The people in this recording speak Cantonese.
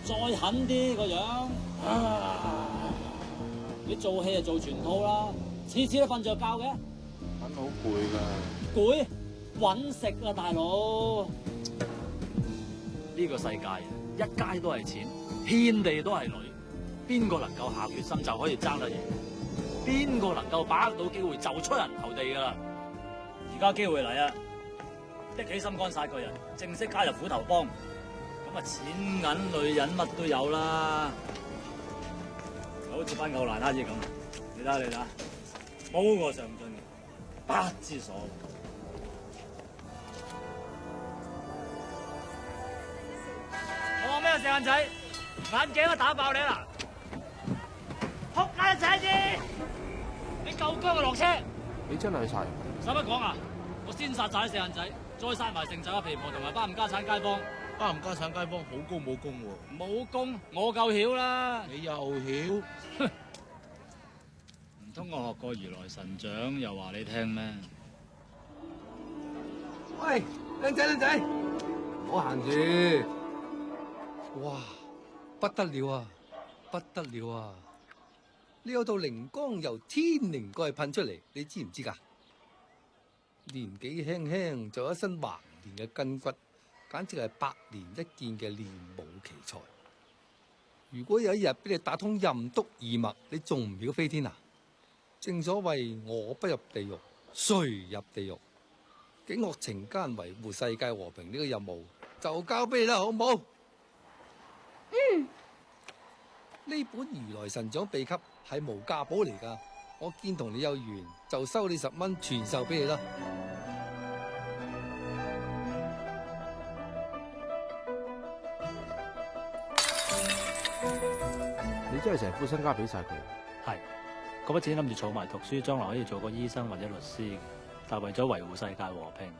再狠啲個樣。你做戲就做全套啦，次次都瞓着覺嘅。搵好攰㗎。攰？搵食啊，大佬！呢個世界啊，一街都係錢，遍地都係女，邊個能夠下決心就可以爭得贏？邊個能夠把握到機會就出人頭地噶啦？而家機會嚟啊！的起心肝殺個人，正式加入虎頭幫，咁啊錢銀女人乜都有啦。好似班牛欄蝦子咁，你睇你睇，冇個上進嘅，不知所謂。我話咩啊，四眼仔，眼鏡都打爆你啦！仆街仔啫！你夠薑就落車。你真係殺人？使乜講啊？我先殺晒四眼仔，再殺埋城寨嘅皮婆同埋巴唔家產街坊。巴唔家產街坊好高武功喎。武功我夠曉啦。你又曉？唔通我學過如來神掌，又話你聽咩？喂，靚仔靚仔，我行住。哇，不得了啊，不得了啊！呢有道靈光由天靈蓋噴出嚟，你知唔知㗎？年紀輕輕就有一身橫練嘅筋骨，簡直係百年一見嘅練武奇才。如果有一日俾你打通任督二脈，你仲唔曉飛天啊？正所謂我不入地獄，誰入地獄？警惡懲奸維護世界和平呢個任務就交俾你啦，好唔好？呢本如來神掌秘笈係無價寶嚟㗎，我見同你有緣，就收你10蚊傳授俾你啦。你真係成副身家俾晒佢？係，嗰筆錢諗住儲埋讀書，將來可以做個醫生或者律師嘅，但係為咗維護世界和平。